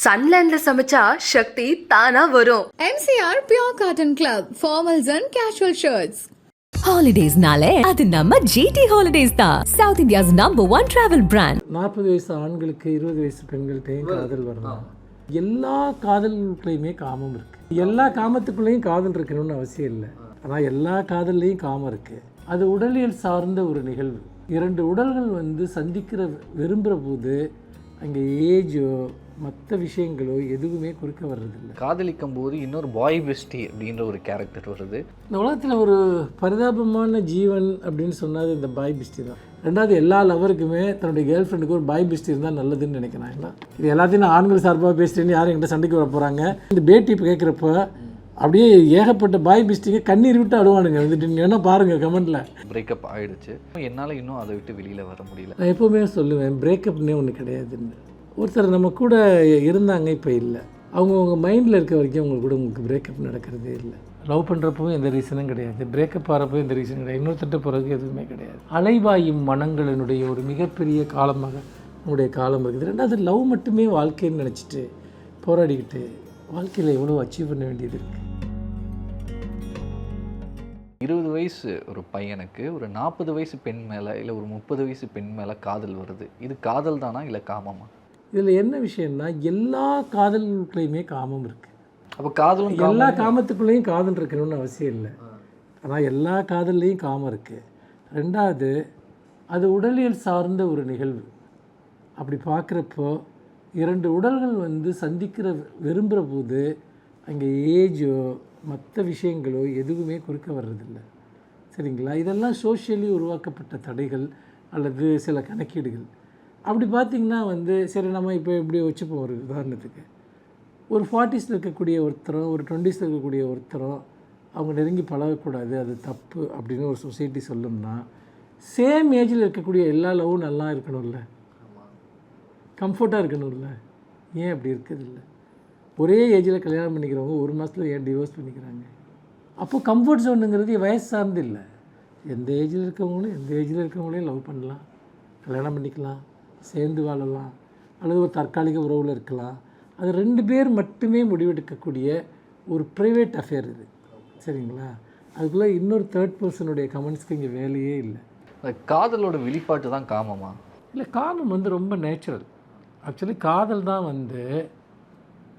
சன்லேண்ட்ல சமைச்சா சக்தி தானா வரும். MCR Pure Cotton Club, formals and casual shirts. ஹாலிடேஸ்னாலே அது நம்ம GT ஹாலிடேஸ் தான். South India's number 1 travel brand. 40 வயசு ஆண்களுக்கு 20 வயசு பெண்கள்கிட்டையும் காதல் வரலாம். எல்லா காதல்களையுமே காமம் இருக்கு. எல்லா காமத்துக்குள்ளேயும் காதல் இருக்கணும்னு அவசியம் இல்லை. ஆனால் எல்லா காதல்லையும் காமம் இருக்கு. அது உடலியல் சார்ந்த ஒரு நிகழ்வு. இரண்டு உடல்கள் சந்திக்கிற விரும்புகிற போது அங்கே ஏஜோ மற்ற விஷயங்களோ எதுவுமே குறுக்க வர்றதில்லை. காதலிக்கும் போது இன்னொரு பாய் பெஸ்டி அப்படின்ற ஒரு கேரக்டர் வருது. இந்த உலகத்தில் ஒரு பரிதாபமான ஜீவன் அப்படின்னு சொன்னது இந்த பாய் பெஸ்டி தான். ரெண்டாவது, எல்லா லவருக்குமே தன்னுடைய கேர்ள் ஃப்ரெண்டுக்கு ஒரு பாய் பெஸ்டி இருந்தால் நல்லதுன்னு நினைக்கிறாங்களா? இது எல்லாத்தையும் நான் ஆண்கள் சார்பாக பேசிட்டேன்னு யாரும் என்கிட்ட சண்டைக்கு வர போகிறாங்க. இந்த பேட்டி கேட்குறப்ப அப்படியே ஏகப்பட்ட பாய் பெஸ்டிங்க கண்ணீர் விட்டு அழுவானுங்க. நீங்கள் வேணால் பாருங்கள் கமெண்ட்டில். பிரேக்கப் ஆகிடுச்சு, என்னால் இன்னும் அதை விட்டு வெளியில் வர முடியல. நான் எப்போவுமே சொல்லுவேன், பிரேக்கப்னே ஒன்று கிடையாதுன்னு. ஒருத்தர் நம்ம கூட இருந்தாங்க, இப்போ இல்லை. அவங்க மைண்டில் இருக்க வரைக்கும் அவங்க கூட உங்களுக்கு பிரேக்கப் நடக்கிறதே இல்லை. லவ் பண்ணுறப்பவும் எந்த ரீசனும் கிடையாது, பிரேக்கப் ஆகிறப்போ எந்த ரீசனும் கிடையாது, இன்னொருத்தட்ட போகிறதுக்கு எதுவுமே கிடையாது. அலைபாயும் மனங்களினுடைய ஒரு மிகப்பெரிய காலமாக நம்முடைய காலம் இருக்குது. ரெண்டாவது, லவ் மட்டுமே வாழ்க்கைன்னு நினச்சிட்டு போராடிக்கிட்டு வாழ்க்கையில் எவ்வளோ அச்சீவ் பண்ண வேண்டியது இருக்குது. 20 வயசு ஒரு பையனுக்கு ஒரு 40 வயசு பெண் மேலே இல்லை ஒரு 30 வயசு பெண் மேலே காதல் வருது. இது காதல் தானா இல்லை காமமா? இதில் என்ன விஷயம்னா, எல்லா காதல்களையுமே காமம் இருக்குது. அப்போ காதலும் எல்லா காமத்துக்குள்ளேயும் காதல் இருக்கணும்னு அவசியம் இல்லை. ஆனால் எல்லா காதல்லையும் காமம் இருக்குது. ரெண்டாவது, அது உடலியல் சார்ந்த ஒரு நிகழ்வு. அப்படி பார்க்குறப்போ இரண்டு உடல்கள் சந்திக்கிற விரும்புகிற போது அங்கே ஏஜோ மற்ற விஷயங்களோ எதுவுமே குறுக்க வர்றதில்லை. சரிங்களா? இதெல்லாம் சோஷியலி உருவாக்கப்பட்ட தடைகள் அல்லது சில கணக்கீடுகள். அப்படி பார்த்திங்கன்னா சரி, நம்ம இப்போ இப்படி வச்சுப்போம். ஒரு உதாரணத்துக்கு, ஒரு 40s இருக்கக்கூடிய ஒருத்தரும் ஒரு 20s இருக்கக்கூடிய ஒருத்தரும் அவங்க நெருங்கி பழகக்கூடாது, அது தப்பு அப்படின்னு ஒரு சொசைட்டி சொல்லணும்னா, சேம் ஏஜில் இருக்கக்கூடிய எல்லா லவ்வும் நல்லா இருக்கணும்ல, கம்ஃபர்ட்டாக இருக்கணும்ல. ஏன் அப்படி இருக்குதில்ல? ஒரே ஏஜில் கல்யாணம் பண்ணிக்கிறவங்க ஒரு மாதத்தில் ஏன் டிவோர்ஸ் பண்ணிக்கிறாங்க? அப்போது கம்ஃபர்ட் ஜோனுங்கிறது வயசு சார்ந்து இல்லை. எந்த ஏஜில் இருக்கவங்களையும் லவ் பண்ணலாம், கல்யாணம் பண்ணிக்கலாம், சேர்ந்து வாழலாம், அல்லது ஒரு தற்காலிக உறவில் இருக்கலாம். அது 2 பேர் மட்டுமே முடிவெடுக்கக்கூடிய ஒரு ப்ரைவேட் அஃபேர் இது. சரிங்களா? அதுக்குள்ளே இன்னொரு தேர்ட் பர்சனுடைய கமெண்ட்ஸ்க்கு இங்கே வேலையே இல்லை. காதலோட வெளிப்பாட்டு தான் காமமா? இல்லை, காமம் ரொம்ப நேச்சுரல். ஆக்சுவலி காதல் தான்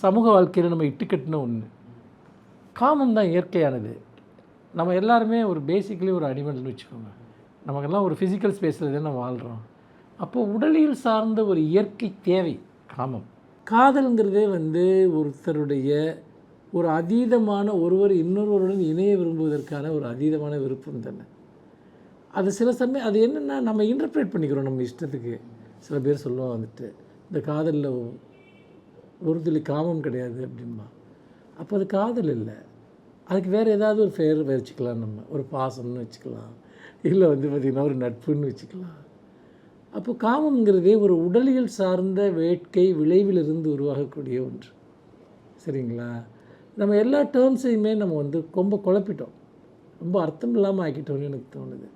சமூக வாழ்க்கையில் நம்ம இட்டுக்கட்டின ஒன்று. காமம் தான் இயற்கையானது. நம்ம எல்லாருமே ஒரு பேசிக்கலி ஒரு அனிமல்னு வச்சுக்கோங்க. நமக்கெல்லாம் ஒரு ஃபிசிக்கல் ஸ்பேஸில் தான் நம்ம வாழ்கிறோம். அப்போது உடலியல் சார்ந்த ஒரு இயற்கை தேவை காமம். காதல்ங்கிறதே ஒருத்தருடைய ஒரு அதீதமான ஒருவர் இன்னொருவருடன் இணைய விரும்புவதற்கான ஒரு அதீதமான விருப்பம் தானே. அது சில சமயம் அது என்னென்னா, நம்ம இன்டர்ப்ரேட் பண்ணிக்கிறோம் நம்ம இஷ்டத்துக்கு. சில பேர் சொல்லுவாங்க இந்த காதலில் ஒரு துளி காமம் கிடையாது அப்படின்பா. அப்போ அது காதல் இல்லை. அதுக்கு வேறு ஏதாவது ஒரு பேர் வச்சுக்கலாம். நம்ம ஒரு பாசம்னு வச்சுக்கலாம், இல்லை பார்த்திங்கன்னா ஒரு நட்புன்னு வச்சுக்கலாம். அப்போ காமங்கிறதே ஒரு உடலியல் சார்ந்த வேட்கை விளைவிலிருந்து உருவாகக்கூடிய ஒன்று. சரிங்களா? நம்ம எல்லா டேர்ம்ஸையுமே நம்ம ரொம்ப குழப்பிட்டோம், ரொம்ப அர்த்தம் இல்லாமல் ஆக்கிட்டோன்னு எனக்கு தோணுது.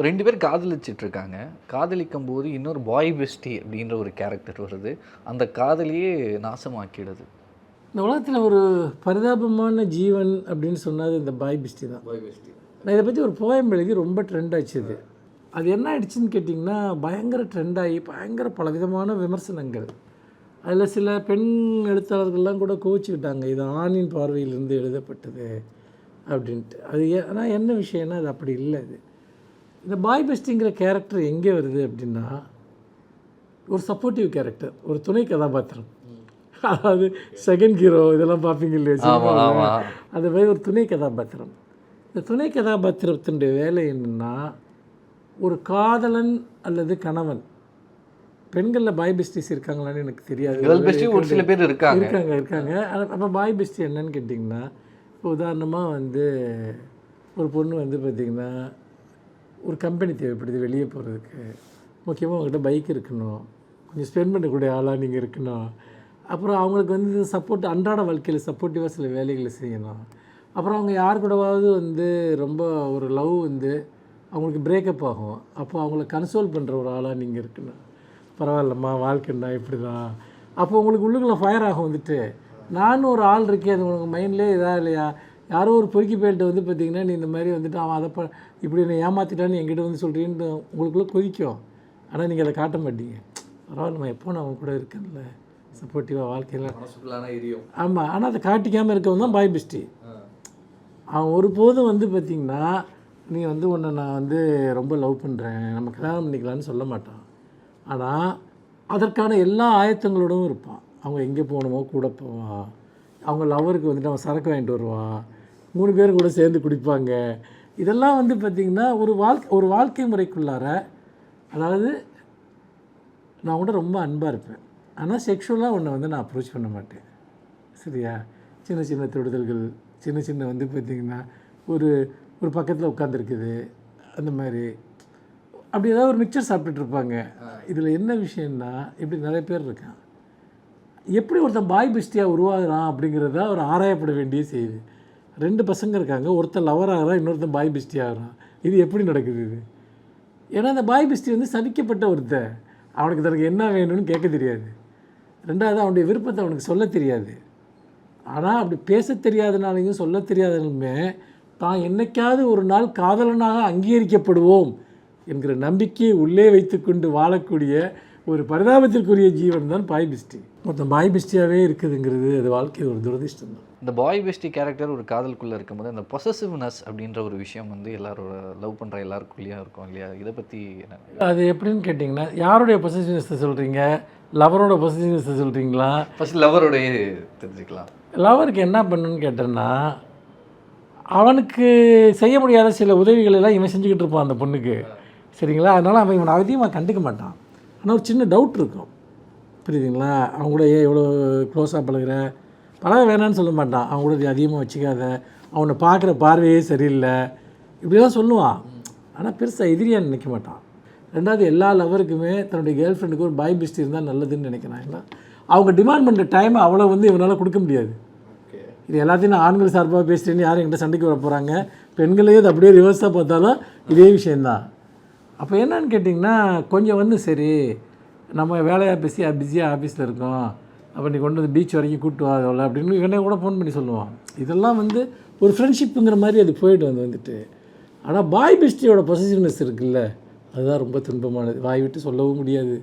2 பேர் காதலிச்சிட்ருக்காங்க. காதலிக்கும் போது இன்னொரு பாய் பெஸ்டி அப்படின்ற ஒரு கேரக்டர் வருது. அந்த காதலியே நாசமாக்கிடுது. இந்த உலகத்தில் ஒரு பரிதாபமான ஜீவன் அப்படின்னு சொன்னது இந்த பாய் பெஸ்டி தான். நான் இதை பற்றி ஒரு போயம் எழுதி ரொம்ப ட்ரெண்ட் ஆச்சு. அது என்ன ஆயிடுச்சுன்னு கேட்டிங்கன்னா, பயங்கர ட்ரெண்டாகி பயங்கர பலவிதமான விமர்சனங்கள். அதில் சில பெண் எழுத்தாளர்கள்லாம் கூட கோவிச்சுக்கிட்டாங்க, இது ஆணின் பார்வையிலிருந்து எழுதப்பட்டது அப்படின்ட்டு. அது ஆனால் என்ன விஷயம்னா, அது அப்படி இல்லை. இந்த பாய் பெஸ்டிங்கிற கேரக்டர் எங்கே வருது அப்படின்னா, ஒரு சப்போர்ட்டிவ் கேரக்டர், ஒரு துணை கதாபாத்திரம். அதாவது செகண்ட் ஹீரோ இதெல்லாம் பார்ப்பீங்க இல்லையா, அது மாதிரி ஒரு துணை கதாபாத்திரம். இந்த துணை கதாபாத்திரத்தினுடைய வேலை என்னென்னா, ஒரு காதலன் அல்லது கணவன். பெண்களில் பாய் பெஸ்டிஸ் இருக்காங்களான்னு எனக்கு தெரியாது, ஒரு சில பேர் இருக்காங்க. அப்போ பாய் பெஸ்டி என்னன்னு கேட்டிங்கன்னா, இப்போ உதாரணமாக ஒரு பொண்ணு பார்த்திங்கன்னா, ஒரு கம்பெனி தேவைப்படுது வெளியே போகிறதுக்கு. முக்கியமாக அவங்ககிட்ட பைக் இருக்கணும், கொஞ்சம் ஸ்பெண்ட் பண்ணக்கூடிய ஆளாக நீங்கள் இருக்கணும். அப்புறம் அவங்களுக்கு சப்போர்ட், அன்றாட வாழ்க்கையில் சப்போர்ட்டிவாக சில வேலைகளை செய்யணும். அப்புறம் அவங்க யார் கூடவாவது ரொம்ப ஒரு லவ் அவங்களுக்கு பிரேக்கப் ஆகும். அப்போ அவங்கள கன்சோல் பண்ணுற ஒரு ஆளாக நீங்கள் இருக்கணும். பரவாயில்லம்மா, வாழ்க்கைன்னா இப்படி தான், அப்போ உங்களுக்கு உள்ளுக்குள்ளே ஃபயர் ஆகும் வந்துட்டு நானும் ஒரு ஆள் இருக்கேன், அது உங்களுக்கு மைண்ட்லேயே இதாக இல்லையா? யாரோ ஒரு பொறுக்கி போயிட்டு வந்து பார்த்திங்கன்னா நீ இந்த மாதிரி வந்துட்டு அவன் அதை இப்படி என்னை ஏமாற்றிட்டான்னு என்கிட்ட வந்து சொல்கிறீன்னு உங்களுக்குள்ளே கொதிக்கும். ஆனால் நீங்கள் அதை காட்ட மாட்டீங்க. பரவாயில்ல, நம்ம எப்போ நான் அவன் கூட இருக்கேன்ல, சப்போர்ட்டிவாக வாழ்க்கையில். ஆமாம், ஆனால் அதை காட்டிக்காமல் இருக்கவன் தான் பாய் பெஸ்டி. அவன் ஒருபோதும் வந்து பார்த்திங்கன்னா நீ வந்து உன்னை நான் வந்து ரொம்ப லவ் பண்ணுறேன், நம்ம கல்யாணம் பண்ணிக்கலான்னு சொல்ல மாட்டான். ஆனால் அதற்கான எல்லா ஆயத்தங்களோடும் இருப்பான். அவங்க எங்கே போகணுமோ கூட போவான், அவங்க லவருக்கு வந்துட்டு அவன் சரக்கு வாங்கிட்டு வருவான், 3 பேரும் கூட சேர்ந்து குடிப்பாங்க. இதெல்லாம் வந்து பார்த்திங்கன்னா ஒரு வாழ்க்கை முறைக்குள்ளார, அதாவது நான் கூட ரொம்ப அன்பாக இருப்பேன், ஆனால் செக்ஷுவலாக உன்னை வந்து நான் அப்ரோச் பண்ண மாட்டேன். சரியா? சின்ன சின்ன தொடுதல்கள், சின்ன சின்ன வந்து பார்த்திங்கன்னா ஒரு பக்கத்தில் உட்காந்துருக்குது, அந்த மாதிரி அப்படி ஏதாவது ஒரு மிக்சர் சாப்பிட்டுட்ருப்பாங்க. இதில் என்ன விஷயம்னா, இப்படி நிறைய பேர் இருக்கான். எப்படி ஒருத்தன் பாய் பெஸ்டியாக உருவாகிறான் அப்படிங்கிறத ஒரு ஆராயப்பட வேண்டிய செய்தி. 2 பசங்க இருக்காங்க, ஒருத்தன் லவர் ஆகிறான், இன்னொருத்தன் பாய் பெஸ்டி ஆகிறான். இது எப்படி நடக்குது இது? ஏன்னா அந்த பாய் பெஸ்டி வந்து சபிக்கப்பட்ட ஒருத்தன், அவனுக்கு தனக்கு என்ன வேணும்னு கேட்க தெரியாது. 2வது அவனுடைய விருப்பத்தை அவனுக்கு சொல்ல தெரியாது. ஆனால் அப்படி பேச தெரியாதனாலையும் சொல்ல தெரியாதனாலுமே தான் என்னைக்காவது ஒரு நாள் காதலனாக அங்கீகரிக்கப்படுவோம் என்கிற நம்பிக்கையை உள்ளே வைத்துக்கொண்டு வாழக்கூடிய ஒரு பரிதாபத்திற்குரிய ஜீவன் தான் பாய் பெஸ்டி. மொத்தம் பாய் பெஸ்டியாகவே இருக்குதுங்கிறது அது வாழ்க்கை ஒரு துரதிஷ்டம் தான். இந்த பாய் பெஸ்டி கேரக்டர் ஒரு காதலுக்குள்ளே இருக்கும்போது அந்த பொசசிவ்னஸ் அப்படின்ற ஒரு விஷயம் வந்து எல்லாரோட லவ் பண்ணுற எல்லாருக்குள்ளேயும் இருக்கும் இல்லையா? இதை பற்றி என்ன? அது எப்படின்னு கேட்டிங்கன்னா, யாருடைய பொசசிவ்னஸை சொல்கிறீங்க? லவரோட பொசசிவ்னஸை சொல்கிறீங்களா? ஃபஸ்ட் லவரோடைய தெரிஞ்சுக்கலாம். லவருக்கு என்ன பண்ணுன்னு கேட்டேன்னா, அவனுக்கு செய்ய முடியாத சில உதவிகள் எல்லாம் இவன் செஞ்சுக்கிட்டு இருப்பான் அந்த பொண்ணுக்கு. சரிங்களா? அதனால் அவன் இவனை அதிகமாக கண்டுக்க மாட்டான். ஆனால் ஒரு சின்ன டவுட் இருக்கும், புரியுதுங்களா? அவங்க கூட எவ்வளோ க்ளோஸாக பழக வேணான்னு சொல்ல மாட்டான். அவங்க கூட அதிகமாக வச்சுக்காத, அவனை பார்க்குற பார்வையே சரியில்லை, இப்படிலாம் சொல்லுவான். ஆனால் பெருசாக எதிரியாக நினைக்க மாட்டான். 2வது, எல்லா லவருக்குமே தன்னுடைய கேர்ள் ஃப்ரெண்டுக்கு ஒரு பாய் பெஸ்டி இருந்தால் நல்லதுன்னு நினைக்கிறான். ஏன்னா அவங்க டிமாண்ட் பண்ணுற டைமை அவ்வளோ வந்து இவனால் கொடுக்க முடியாது. இது எல்லாத்தையும் நான் ஆண்கள் சார்பாக பேசுகிறேன்னு யாரும் என்கிட்ட சண்டைக்கு வர போகிறாங்க. பெண்களே அது அப்படியே ரிவர்ஸாக பார்த்தாலும் இதே விஷயந்தான். அப்போ என்னன்னு கேட்டிங்கன்னா, கொஞ்சம் வந்து சரி நம்ம வேலையாக பிஸியாக ஆஃபீஸில் இருக்கோம், அப்போ நீ கொண்டு வந்து பீச் வரைக்கும் கூப்பிட்டு வாங்கல அப்படின்னு இவனே கூட ஃபோன் பண்ணி சொல்லுவான். இதெல்லாம் வந்து ஒரு ஃப்ரெண்ட்ஷிப்புங்கிற மாதிரி அது போய்ட்டு வந்துட்டு. ஆனால் பாய் பெஸ்டியோட பொசசிவ்னஸ் இருக்குல்ல, அதுதான் ரொம்ப துன்பமானது. வாய் விட்டு சொல்லவும் முடியாது,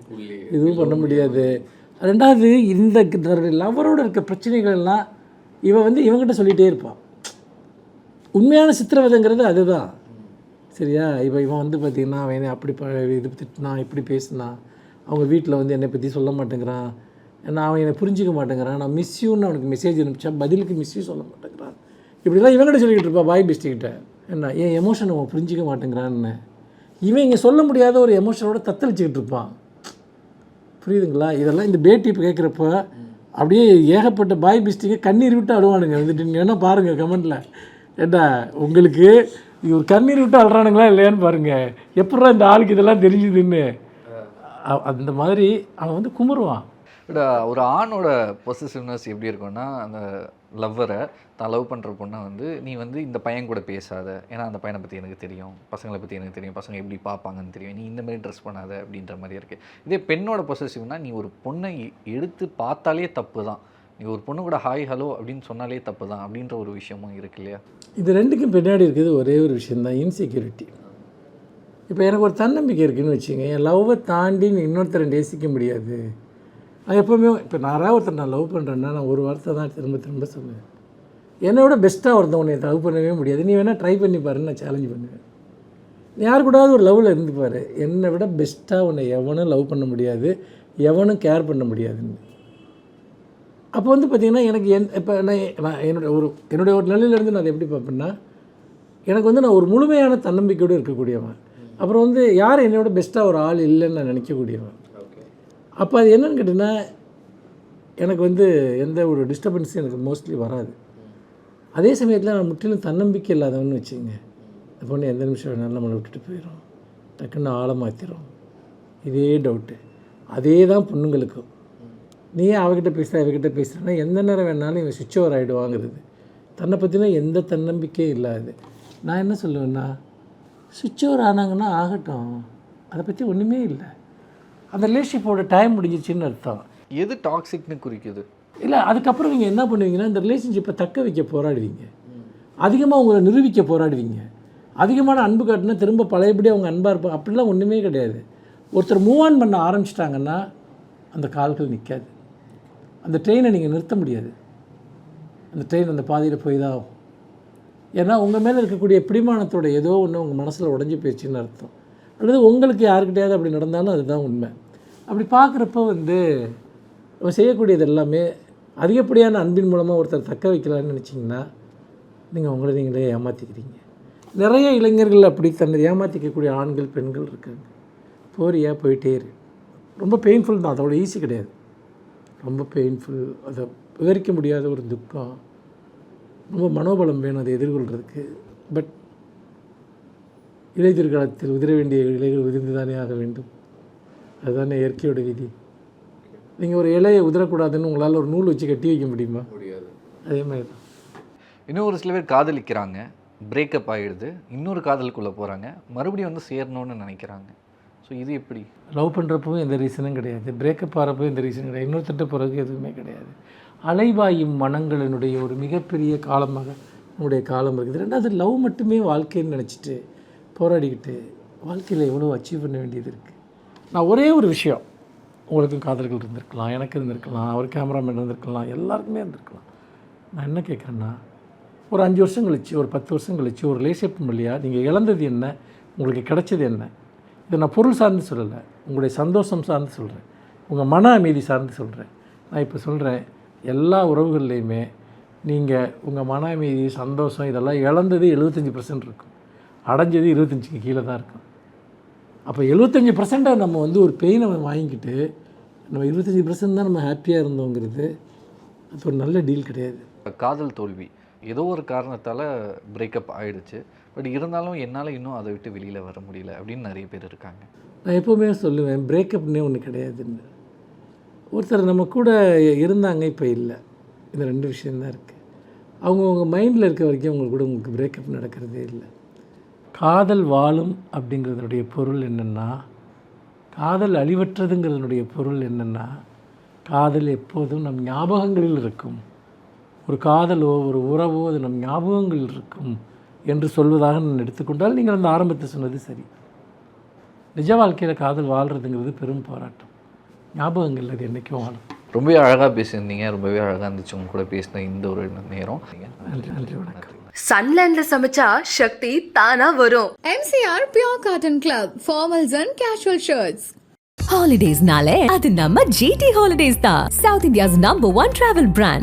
இதுவும் பண்ண முடியாது. 2வது, இந்த லவரோடு இருக்க பிரச்சனைகள் எல்லாம் இவன் வந்து இவங்ககிட்ட சொல்லிகிட்டே இருப்பான். உண்மையான சித்திரவதைங்கிறது அதுதான். சரியா? இப்போ இவன் வந்து பார்த்திங்கன்னா அவன் என்னை அப்படி இது திட்டினான், இப்படி பேசினான், அவங்க வீட்டில் வந்து என்னை பற்றி சொல்ல மாட்டேங்கிறான், ஏன்னா அவன் என்னை புரிஞ்சிக்க மாட்டேங்கிறான், நான் மிஸ்யூன்னு அவனுக்கு மெசேஜ் அனுப்பிச்சா பதிலுக்கு மிஸ்யூ சொல்ல மாட்டேங்கிறான், இப்படிலாம் இவங்ககிட்ட சொல்லிக்கிட்டு இருப்பான் பாய் பெஸ்டிக்கிட்ட. என்ன என் எமோஷனை அவன் புரிஞ்சிக்க மாட்டேங்கிறான்னு இவன் இங்கே சொல்ல முடியாத ஒரு எமோஷனோட தத்தளிச்சுக்கிட்டு இருப்பான். புரியுதுங்களா? இதெல்லாம் இந்த பேட்டி இப்போ கேட்குறப்ப அப்படியே ஏகப்பட்ட பாய் பெஸ்டிங்க கண்ணீர் விட்டு அழுவானுங்க. வந்துட்டு நீங்கள் வேணால் பாருங்கள் கமெண்ட்டில், ஏண்டா உங்களுக்கு ஒரு கண்ணீர் விட்டு அழுறானுங்களா இல்லையான்னு பாருங்கள், எப்படா இந்த ஆளுக்கு இதெல்லாம் தெரிஞ்சுதுன்னு. அந்த மாதிரி அவன் வந்து குமுறுவான். ஒரு ஆணோட பொசசிவ்னஸ் எப்படி இருக்கும்னா, அந்த லவ்வரை தான் லவ் பண்ணுற பொண்ணை வந்து நீ வந்து இந்த பையன் கூட பேசாத, ஏன்னா அந்த பையனை பற்றி எனக்கு தெரியும், பசங்களை பற்றி எனக்கு தெரியும், பசங்க எப்படி பார்ப்பாங்கன்னு தெரியும், நீ இந்த மாதிரி ட்ரெஸ் பண்ணாத அப்படின்ற மாதிரி இருக்குது. இதே பெண்ணோட பொசசிவ்னா, நீ ஒரு பொண்ணை எடுத்து பார்த்தாலே தப்பு தான், நீ ஒரு பொண்ணு கூட ஹாய் ஹலோ அப்படின்னு சொன்னாலே தப்பு தான் அப்படின்ற ஒரு விஷயமும் இருக்கு இல்லையா? இது ரெண்டுக்கும் பின்னாடி இருக்குது ஒரே ஒரு விஷயந்தான், இன்செக்யூரிட்டி. இப்போ எனக்கு ஒரு தன்னம்பிக்கை இருக்குதுன்னு வச்சுங்க, என் லவ்வை தாண்டி நீ இன்னொருத்தரை நேசிக்க முடியாது. நான் எப்போவுமே இப்போ ஒருத்தர் நான் லவ் பண்ணுறேன்னா நான் ஒரு வார்த்தை தான் திரும்ப திரும்ப சொல்லுவேன், என்னை விட பெஸ்ட்டாக ஒருத்தன் உன்னை லவ் பண்ணவே முடியாது, நீ வேணால் ட்ரை பண்ணி பாருன்னு நான் சேலஞ்ச் பண்ணுவேன். நீ யார் கூடாது ஒரு லவ்வில் இருந்து பாரு, என்னை விட பெஸ்ட்டாக உன்னை எவனும் லவ் பண்ண முடியாது, எவனும் கேர் பண்ண முடியாதுன்னு. அப்போ வந்து பார்த்திங்கன்னா எனக்கு இப்போ நான் என்னுடைய ஒரு நிலையிலேருந்து நான் அதை எப்படி பார்ப்பேன்னா, எனக்கு வந்து நான் ஒரு முழுமையான தன்னம்பிக்கையோடு இருக்கக்கூடியவன். அப்புறம் வந்து யார் என்னோட பெஸ்ட்டாக ஒரு ஆள் இல்லைன்னு நான் நினைக்கக்கூடியவன். அப்போ அது என்னென்னு கேட்டிங்கன்னா, எனக்கு வந்து எந்த ஒரு டிஸ்டர்பன்ஸும் எனக்கு மோஸ்ட்லி வராது. அதே சமயத்தில் நான் முற்றிலும் தன்னம்பிக்கை இல்லாதவன்னு வச்சுங்க, இந்த பொண்ணு எந்த நிமிஷம் வேணாலும் நம்மளை விட்டுட்டு போயிடும், டக்குன்னு ஆழ மாற்றிடும், இதே டவுட்டு. அதே தான் பொண்ணுங்களுக்கும், நீ அவகிட்ட இவகிட்ட பேசுகிறேன்னா எந்த நேரம் வேணாலும் இவன் சுவிட்ச் ஓவர் ஆகிடுவாங்கிறது. தன்னை பற்றினா எந்த தன்னம்பிக்கையும் இல்லாது. நான் என்ன சொல்லுவேன்னா, சுவிட்ச் ஓவர் ஆனாங்கன்னா ஆகட்டும், அதை பற்றி ஒன்றுமே இல்லை, அந்த ரிலேஷன்ஷிப்போட டைம் முடிஞ்சிச்சின்னு அர்த்தம். எது டாக்ஸிக்னு குறிக்குது? இல்லை, அதுக்கப்புறம் நீங்கள் என்ன பண்ணுவீங்கன்னா, இந்த ரிலேஷன்ஷிப்பை தக்க வைக்க போராடுவீங்க, அதிகமாக உங்களை நிரூபிக்க போராடுவீங்க. அதிகமான அன்பு காட்டினா திரும்ப பழையபடி அவங்க அன்பாக இருப்பாங்க. அப்படிலாம் ஒன்றுமே கிடையாது. ஒருத்தர் மூவ் ஆன் பண்ண ஆரம்பிச்சிட்டாங்கன்னா அந்த கால்கள் நிற்காது. அந்த ட்ரெயினை நீங்கள் நிறுத்த முடியாது. அந்த ட்ரெயின் அந்த பாதையில் போய் தான் ஆகும். ஏன்னா உங்கள் மேலே இருக்கக்கூடிய பிடிமானத்தோட ஏதோ ஒன்று உங்கள் மனசில் உடஞ்சி போயிடுச்சுன்னு அர்த்தம். அல்லது உங்களுக்கு யாருக்கிட்டையாவது அப்படி நடந்தாலும் அதுதான் உண்மை. அப்படி பார்க்குறப்ப நம்ம செய்யக்கூடியது எல்லாமே அதிகப்படியான அன்பின் மூலமாக ஒருத்தர் தக்க வைக்கலான்னு நினச்சிங்கன்னா நீங்கள் உங்களை நீங்களே ஏமாற்றிக்கிறீங்க. நிறைய இளைஞர்கள் அப்படி தன்னை ஏமாற்றிக்கக்கூடிய ஆண்கள் பெண்கள் இருக்காங்க. போறியா போயிட்டே இரு. ரொம்ப பெயின்ஃபுல் தான், அதோட ஈஸி கிடையாது. ரொம்ப பெயின்ஃபுல், அதை விவரிக்க முடியாத ஒரு துக்கம், ரொம்ப மனோபலம் வேணும் அதை எதிர்கொள்கிறதுக்கு. பட் இலைதிர்காலத்தில் உதிர வேண்டிய இலைகள் உதிர்ந்து தானே ஆக வேண்டும். அதுதானே இயற்கையோட விதி. நீங்கள் ஒரு இலையை உதிரக்கூடாதுன்னு உங்களால் ஒரு நூல் வச்சு கட்டி வைக்க முடியுமா? முடியாது. அதே மாதிரி தான். இன்னும் ஒரு சில பேர் காதலிக்கிறாங்க, பிரேக்கப் ஆகிடுது, இன்னொரு காதலுக்குள்ளே போகிறாங்க, மறுபடியும் சேரணும்னு நினைக்கிறாங்க. ஸோ இது எப்படி? லவ் பண்ணுறப்பவும் எந்த ரீசனும் கிடையாது, பிரேக்கப் ஆகிறப்போ எந்த ரீசனும் கிடையாது, இன்னொருத்தட்ட பிறகு எதுவுமே கிடையாது. அலைபாயும் மனங்களினுடைய ஒரு மிகப்பெரிய காலமாக நம்முடைய காலம் இருக்குது. ரெண்டாவது, லவ் மட்டுமே வாழ்க்கைன்னு நினச்சிட்டு போராடிக்கிட்டு வாழ்க்கையில் எவ்வளோ அச்சீவ் பண்ண வேண்டியது இருக்குது. நான் ஒரே ஒரு விஷயம், உங்களுக்கும் காதல்கள் இருந்திருக்கலாம், எனக்கு இருந்திருக்கலாம், ஒரு கேமராமேன் இருந்திருக்கலாம், எல்லாருக்குமே இருந்திருக்கலாம். நான் என்ன கேட்குறேன்னா, ஒரு 5 வருஷம் கழிச்சு, ஒரு 10 வருஷம் கழிச்சு ஒரு ரிலேஷன்ஷிப் வழியாக நீங்கள் இழந்தது என்ன, உங்களுக்கு கிடைச்சது என்ன? இதை நான் பொருள் சார்ந்து சொல்லலை, உங்களுடைய சந்தோஷம் சார்ந்து சொல்கிறேன், உங்கள் மன அமைதி சார்ந்து சொல்கிறேன். நான் இப்போ சொல்கிறேன், எல்லா உறவுகள்லையுமே நீங்கள் உங்கள் மன அமைதி, சந்தோஷம் இதெல்லாம் இழந்தது 75% இருக்கும், அடைஞ்சது 25க்கு கீழே தான் இருக்கும். அப்போ 75% நம்ம ஒரு பெயினை வாங்கிக்கிட்டு நம்ம 25% தான் நம்ம ஹாப்பியாக இருந்தோங்கிறது அது ஒரு நல்ல டீல் கிடையாது. காதல் தோல்வி ஏதோ ஒரு காரணத்தால் பிரேக்கப் ஆகிடுச்சு, பட் இருந்தாலும் என்னால் இன்னும் அதை விட்டு வெளியில் வர முடியல அப்படின்னு நிறைய பேர் இருக்காங்க. நான் எப்போவுமே சொல்லுவேன், பிரேக்கப்னே ஒன்று கிடையாதுன்னு. ஒருத்தர் நம்ம கூட இருந்தாங்க, இப்போ இல்லை. இந்த 2 விஷயந்தான் இருக்குது. அவங்கவுங்க மைண்டில் இருக்க வரைக்கும் உங்களுக்கு பிரேக்கப் நடக்கிறதே இல்லை. காதல் வாழும் அப்படிங்கிறதுனுடைய பொருள் என்னென்னா, காதல் அழிவற்றதுங்கிறதுனுடைய பொருள் என்னென்னா, காதல் எப்போதும் நம் ஞாபகங்களில் இருக்கும். ஒரு காதலோ ஒரு உறவோ அது நம் ஞாபகங்களில் இருக்கும் என்று சொல்வதாக நான் எடுத்துக்கொண்டால் நீங்கள் அந்த ஆரம்பத்தை சொன்னது சரி. நிஜ வாழ்க்கையில் காதல் வாழ்கிறதுங்கிறது பெரும் போராட்டம். ஞாபகங்கள் அது என்றைக்கும் வாழும். ரொம்பவே அழகாக பேசியிருந்தீங்க, ரொம்பவே அழகாக இருந்துச்சு உங்க கூட பேசின இந்த ஒரு நேரம். நன்றி, நன்றி, வணக்கம். சன்லேண்ட்ல சமைச்சா சக்தி தானா வரும். MCR Pure Cotton Club, formals and casual shirts. Holidays nale adu namma GT Holidays da, South India's #1 travel brand.